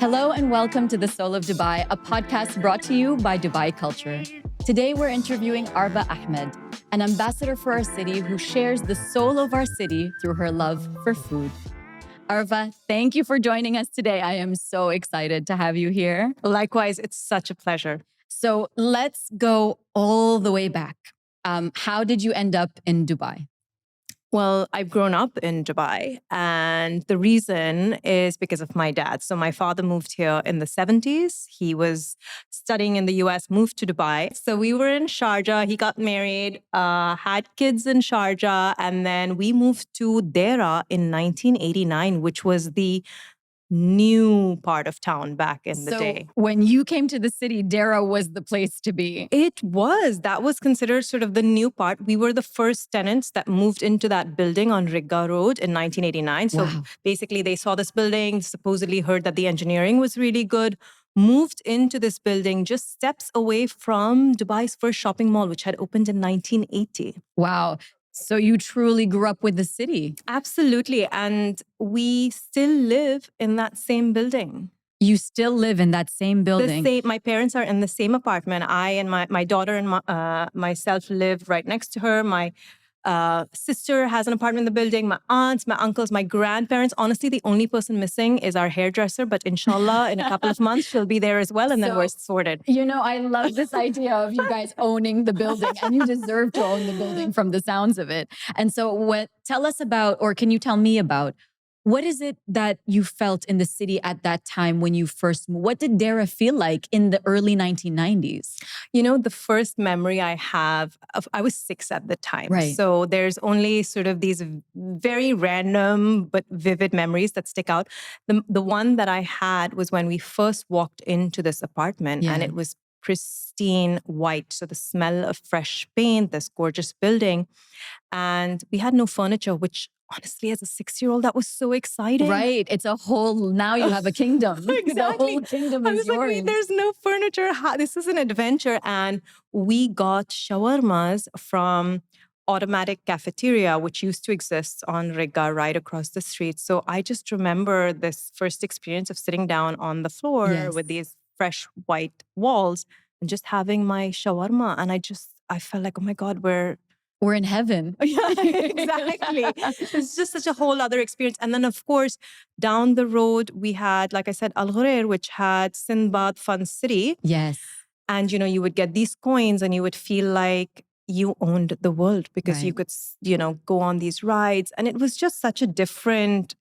Hello and welcome to The Soul of Dubai, a podcast brought to you by Dubai Culture. Today we're interviewing Arva Ahmed, an ambassador for our city who shares the soul of our city through her love for food. Arva, thank you for joining us today. I am so excited to have you here. Likewise, it's such a pleasure. So let's go all the way back. How did you end up in Dubai? Well, I've grown up in Dubai, and the reason is because of my dad. So my father moved here in the 70s. He was studying in the US, moved to Dubai. So we were in Sharjah. He got married, had kids in Sharjah, and then we moved to Dera in 1989, which was the new part of town back in the day. When you came to the city, Dera was the place to be. It was. That was considered sort of the new part. We were the first tenants that moved into that building on Rigga Road in 1989. So basically they saw this building, supposedly heard that the engineering was really good, moved into this building just steps away from Dubai's first shopping mall, which had opened in 1980. Wow. So you truly grew up with the city. Absolutely. And we still live in that same building. You still live in that same building? My parents are in the same apartment. I and my daughter and myself live right next to her. My sister has an apartment in the building. My aunts, my uncles, my grandparents. Honestly, the only person missing is our hairdresser. But inshallah, in a couple of months, she'll be there as well. And then we're sorted. You know, I love this idea of you guys owning the building. And you deserve to own the building from the sounds of it. And so tell us about, or can you tell me about, what is it that you felt in the city at that time when you first moved? What did Dera feel like in the early 1990s? You know, the first memory I have I was 6 at the time. Right. So there's only sort of these very random but vivid memories that stick out. The one that I had was when we first walked into this apartment and it was pristine white. So the smell of fresh paint, this gorgeous building. And we had no furniture, which honestly, as a 6-year-old, that was so exciting. Right. It's a whole, now you have a kingdom. Exactly. The whole kingdom is yours. Like, wait, there's no furniture. This is an adventure. And we got shawarmas from Automatic Cafeteria, which used to exist on Rigga right across the street. So I just remember this first experience of sitting down on the floor with these fresh white walls and just having my shawarma. And I felt like, oh my God, we're in heaven. Yeah, exactly. It's just such a whole other experience. And then, of course, down the road, we had, like I said, Al Ghurair, which had Sindbad Fun City. Yes. And, you would get these coins and you would feel like you owned the world because you could, go on these rides. And it was just such a different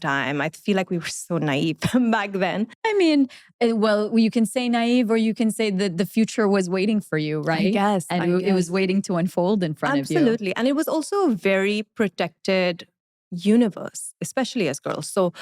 time. I feel like we were so naive back then. I mean, well, you can say naive or you can say that the future was waiting for you, right? I guess. It was waiting to unfold in front of you. Absolutely. And it was also a very protected universe, especially as girls. So,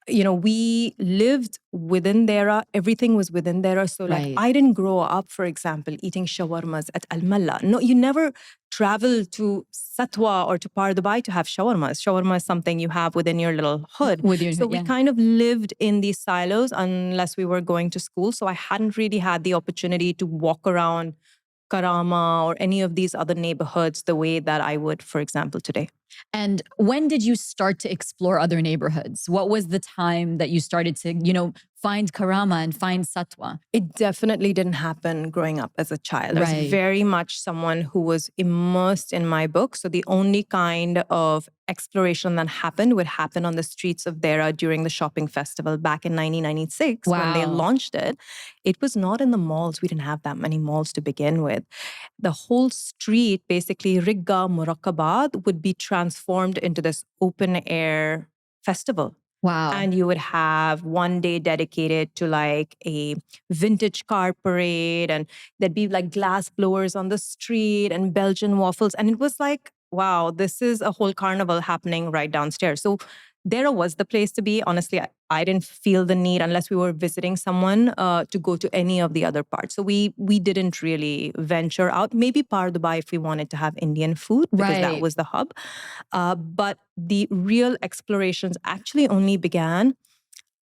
we lived within Dera. Everything was within Dera. So I didn't grow up, for example, eating shawarmas at Al Malla. No, you never travel to Satwa or to Par Dubai to have shawarmas. Shawarma is something you have within your little hood. We kind of lived in these silos unless we were going to school. So I hadn't really had the opportunity to walk around Karama or any of these other neighborhoods the way that I would, for example, today. And when did you start to explore other neighborhoods? What was the time that you started to, find Karama and find Satwa? It definitely didn't happen growing up as a child. I was very much someone who was immersed in my book. So the only kind of exploration that happened would happen on the streets of Dera during the shopping festival back in 1996 when they launched it. It was not in the malls. We didn't have that many malls to begin with. The whole street, basically Rigga, Muraqabad, would be transformed into this open air festival. Wow. And you would have one day dedicated to like a vintage car parade, and there'd be like glass blowers on the street and Belgian waffles. And it was like, wow, this is a whole carnival happening right downstairs. So Dera was the place to be. Honestly, I didn't feel the need unless we were visiting someone to go to any of the other parts. So we didn't really venture out. Maybe Par Dubai if we wanted to have Indian food because that was the hub. But the real explorations actually only began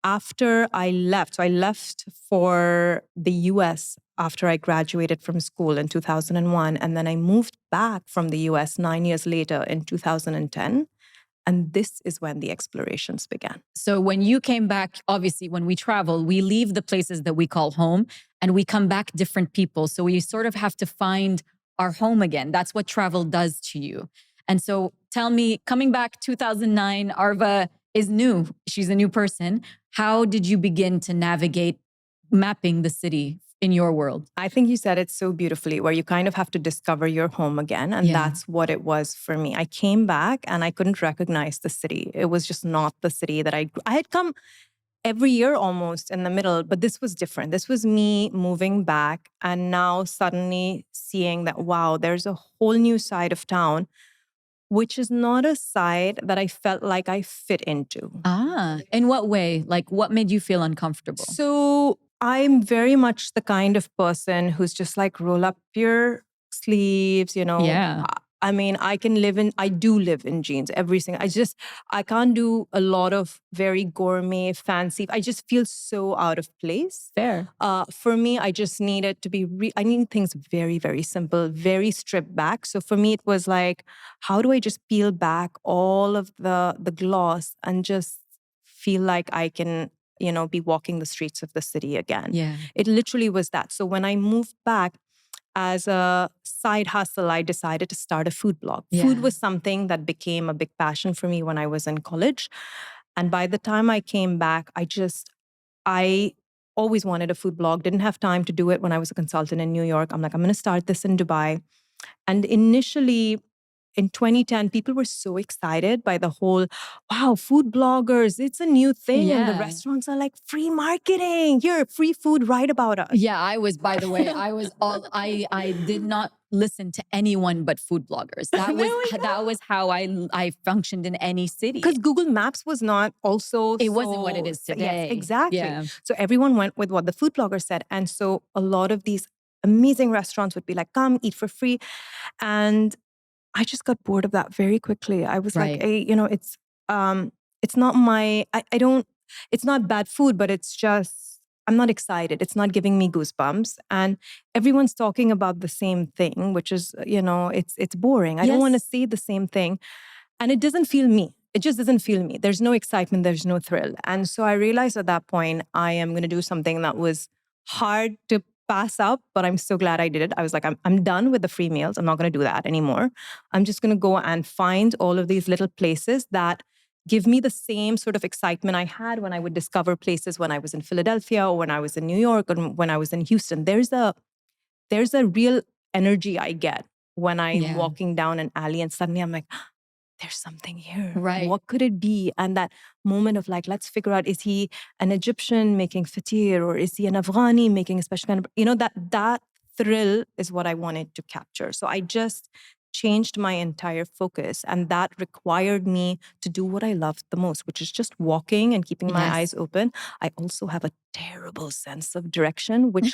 after I left. So I left for the US after I graduated from school in 2001. And then I moved back from the US 9 years later in 2010. And this is when the explorations began. So when you came back, obviously, when we travel, we leave the places that we call home and we come back different people. So we sort of have to find our home again. That's what travel does to you. And so tell me, coming back 2009, Arva is new. She's a new person. How did you begin to navigate mapping the city in your world? I think you said it so beautifully, where you kind of have to discover your home again. And that's what it was for me. I came back and I couldn't recognize the city. It was just not the city that I had come every year almost in the middle, but this was different. This was me moving back and now suddenly seeing that, wow, there's a whole new side of town, which is not a side that I felt like I fit into. In what way? Like, what made you feel uncomfortable? So I'm very much the kind of person who's just like, roll up your sleeves, you know. Yeah. I mean, I do live in jeans I can't do a lot of very gourmet, fancy. I just feel so out of place. Fair. For me, I just needed to be, I need things very, very simple, very stripped back. So for me, it was like, how do I just peel back all of the gloss and just feel like I can, you know, be walking the streets of the city again. Yeah. It literally was that. So when I moved back, as a side hustle, I decided to start a food blog. Yeah. Food was something that became a big passion for me when I was in college. And by the time I came back, I always wanted a food blog, didn't have time to do it when I was a consultant in New York. I'm like, I'm going to start this in Dubai. And initially, in 2010, people were so excited by the whole, wow, food bloggers, it's a new thing. And the restaurants are like, free marketing, here, free food, write about us. Yeah, I did not listen to anyone but food bloggers. That was how I functioned in any city. Because Google Maps was not also... It wasn't what it is today. Yes, exactly. Yeah. So everyone went with what the food blogger said. And so a lot of these amazing restaurants would be like, come, eat for free. And I just got bored of that very quickly. I was like, hey, you know, it's not it's not bad food, but it's just, I'm not excited. It's not giving me goosebumps. And everyone's talking about the same thing, which is, you know, it's boring. I don't want to say the same thing. And it doesn't feel me. It just doesn't feel me. There's no excitement. There's no thrill. And so I realized at that point, I am going to do something that was hard to pass up, but I'm so glad I did it. I was like, I'm done with the free meals. I'm not going to do that anymore. I'm just going to go and find all of these little places that give me the same sort of excitement I had when I would discover places when I was in Philadelphia or when I was in New York or when I was in Houston. There's a real energy I get when I'm walking down an alley and suddenly I'm like, there's something here. Right. What could it be? And that moment of like, let's figure out, is he an Egyptian making fatir or is he an Afghani making a special kind of, you know, that thrill is what I wanted to capture. So I just changed my entire focus. And that required me to do what I loved the most, which is just walking and keeping my eyes open. I also have a terrible sense of direction, which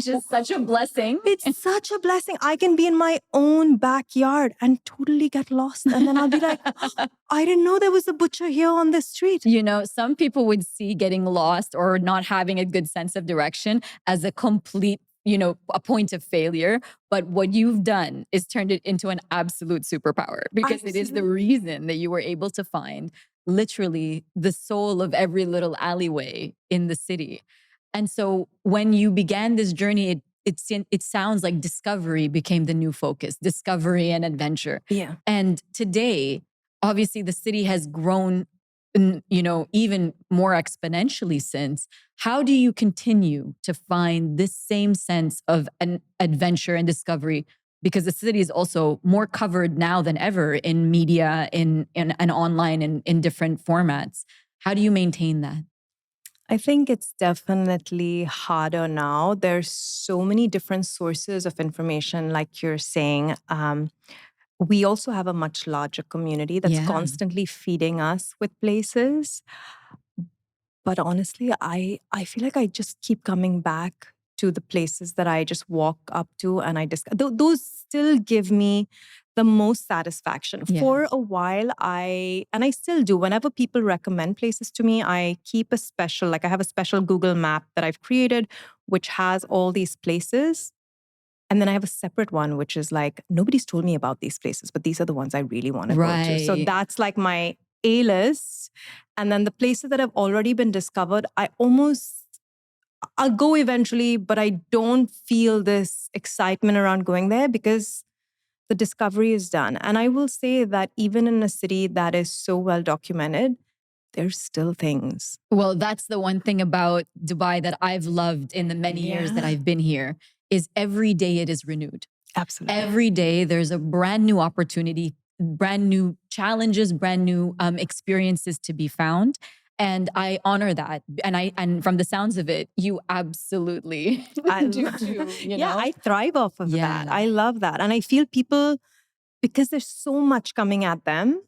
is such a blessing. It's such a blessing. I can be in my own backyard and totally get lost. And then I'll be like, oh, I didn't know there was a butcher here on this street. You know, some people would see getting lost or not having a good sense of direction as a complete, you know, a point of failure. But what you've done is turned it into an absolute superpower, because it is the reason that you were able to find literally the soul of every little alleyway in the city. And so when you began this journey, it sounds like discovery became the new focus, discovery and adventure. Yeah. And today, obviously, the city has grown, you know, even more exponentially since. How do you continue to find this same sense of an adventure and discovery? Because the city is also more covered now than ever in media, in and online, in different formats. How do you maintain that? I think it's definitely harder now. There's so many different sources of information, like you're saying. We also have a much larger community that's constantly feeding us with places. But honestly, I feel like I just keep coming back to the places that I just walk up to, and those still give me the most satisfaction. For a while, I still do. Whenever people recommend places to me, I keep I have a special Google map that I've created, which has all these places. And then I have a separate one, which is like, nobody's told me about these places, but these are the ones I really want to go to. So Right. that's like my A list. And then the places that have already been discovered, I'll go eventually, but I don't feel this excitement around going there because the discovery is done. And I will say that even in a city that is so well documented, there's still things. Well, that's the one thing about Dubai that I've loved in the many years that I've been here is every day it is renewed. Absolutely. Every day there's a brand new opportunity, brand new challenges, brand new experiences to be found. And I honor that. And from the sounds of it, you absolutely do too. I thrive off of Yeah. that. I love that. And I feel people, because there's so much coming at them,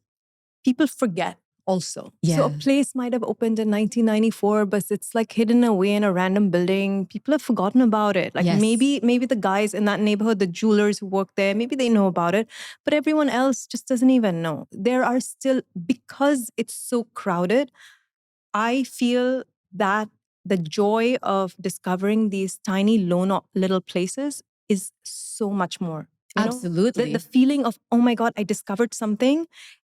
people forget also. Yeah. So a place might have opened in 1994, but it's like hidden away in a random building. People have forgotten about it. Like Yes. maybe the guys in that neighborhood, the jewelers who work there, maybe they know about it, but everyone else just doesn't even know. There are still, because it's so crowded, I feel that the joy of discovering these tiny, little places is so much more. You know? Absolutely. The feeling of, oh my God, I discovered something.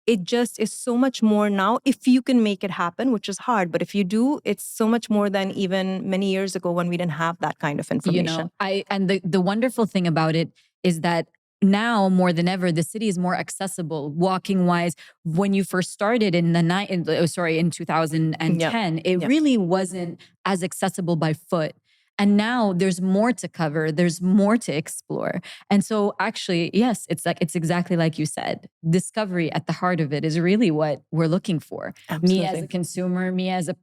It just is so much more now if you can make it happen, which is hard. But if you do, it's so much more than even many years ago when we didn't have that kind of information. And the wonderful thing about it is that now more than ever, the city is more accessible walking wise. When you first started in 2010, it really wasn't as accessible by foot. And now there's more to cover. There's more to explore. And so actually, yes, it's exactly like you said. Discovery at the heart of it is really what we're looking for. Absolutely. Me as a consumer, me as a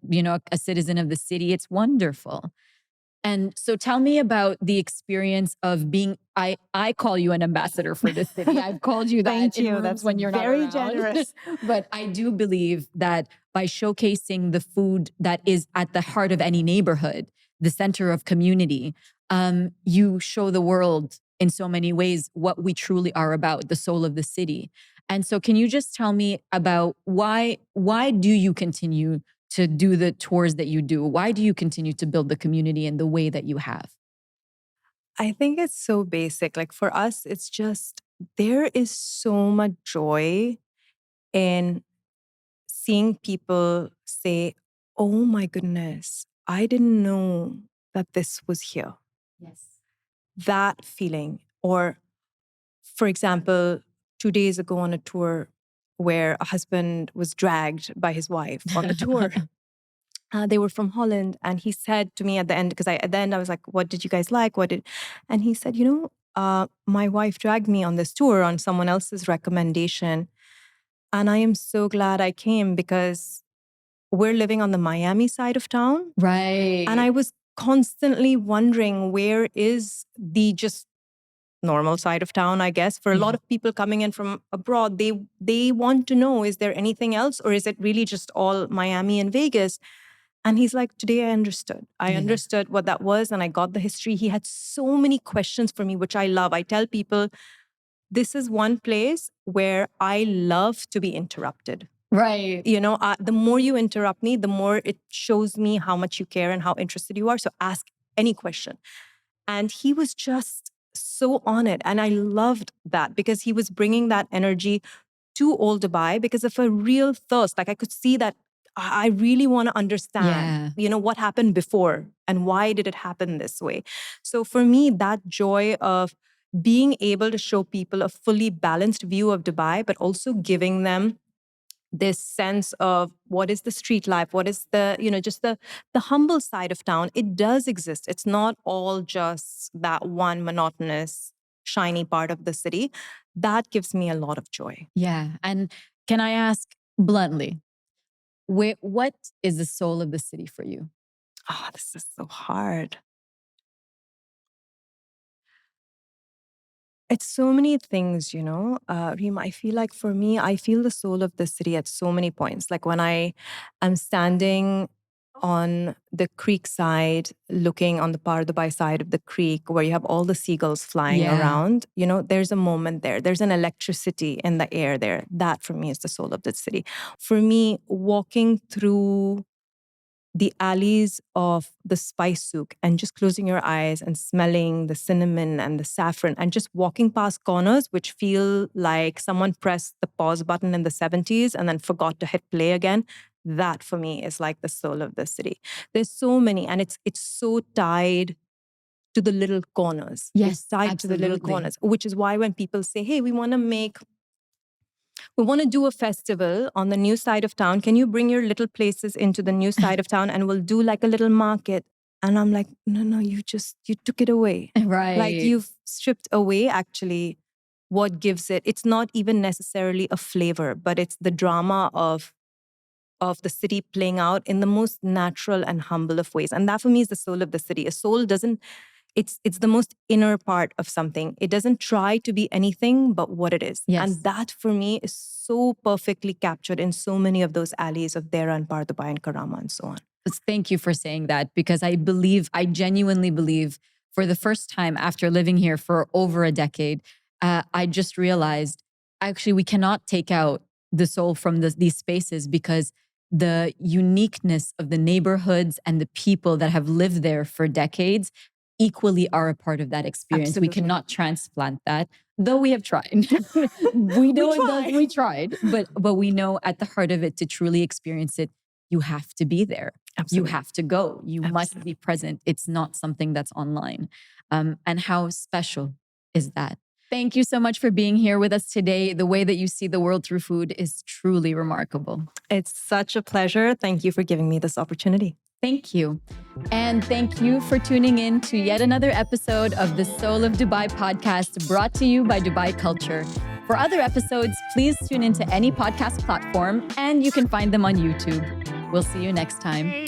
citizen of the city, it's wonderful. And so tell me about the experience of being, I call you an ambassador for this city. I've called you that Thank in you. rooms That's when you're very not around. generous. But I do believe that by showcasing the food that is at the heart of any neighborhood, the center of community, you show the world in so many ways what we truly are about, the soul of the city. And so can you just tell me about why do you continue to do the tours that you do? Why do you continue to build the community in the way that you have? I think it's so basic. Like for us, it's just, there is so much joy in seeing people say, oh my goodness, I didn't know that this was here. Yes. That feeling. Or, for example, 2 days ago on a tour where a husband was dragged by his wife on the tour. They were from Holland. And he said to me at the end, because at the end I was like, what did you guys like? And he said, my wife dragged me on this tour on someone else's recommendation. And I am so glad I came because we're living on the Miami side of town. Right. And I was constantly wondering, where is the just normal side of town, I guess. For a lot of people coming in from abroad, they want to know, is there anything else? Or is it really just all Miami and Vegas? And he's like, today I understood. I understood what that was and I got the history. He had so many questions for me, which I love. I tell people, this is one place where I love to be interrupted. Right. The more you interrupt me, the more it shows me how much you care and how interested you are. So ask any question. And he was just so on it. And I loved that because he was bringing that energy to Old Dubai because of a real thirst. Like I could see that I really want to understand, what happened before and why did it happen this way? So for me, that joy of being able to show people a fully balanced view of Dubai, but also giving them this sense of what is the street life, what is the, just the humble side of town. It does exist. It's not all just that one monotonous, shiny part of the city. That gives me a lot of joy. Yeah. And can I ask bluntly, what is the soul of the city for you? Oh, this is so hard. It's so many things, Reem, I feel like for me, I feel the soul of the city at so many points. Like when I am standing on the creek side, looking on the Pardubai side of the creek where you have all the seagulls flying around, there's a moment there. There's an electricity in the air there. That for me is the soul of the city. For me, walking through the alleys of the spice souk and just closing your eyes and smelling the cinnamon and the saffron and just walking past corners which feel like someone pressed the pause button in the 70s and then forgot to hit play again. That for me is like the soul of the city. There's so many, and it's so tied to the little corners. Yes, it's tied to the little corners, which is why when people say, hey, we want to do a festival on the new side of town. Can you bring your little places into the new side of town and we'll do like a little market? And I'm like, no, you took it away. Right. Like you've stripped away actually what gives it. It's not even necessarily a flavor, but it's the drama of the city playing out in the most natural and humble of ways. And that for me is the soul of the city. A soul doesn't, it's the most inner part of something. It doesn't try to be anything but what it is. Yes. And that for me is so perfectly captured in so many of those alleys of Dera and Pardubai and Karama and so on. Thank you for saying that, because I genuinely believe, for the first time after living here for over a decade, I just realized actually we cannot take out the soul from these spaces, because the uniqueness of the neighborhoods and the people that have lived there for decades equally are a part of that experience. Absolutely. We cannot transplant that, though we have tried. We tried, but we know at the heart of it, to truly experience it, you have to be there. Absolutely. You have to go. You must be present. It's not something that's online. And how special is that? Thank you so much for being here with us today. The way that you see the world through food is truly remarkable. It's such a pleasure. Thank you for giving me this opportunity. Thank you. And thank you for tuning in to yet another episode of the Soul of Dubai podcast, brought to you by Dubai Culture. For other episodes, please tune into any podcast platform, and you can find them on YouTube. We'll see you next time.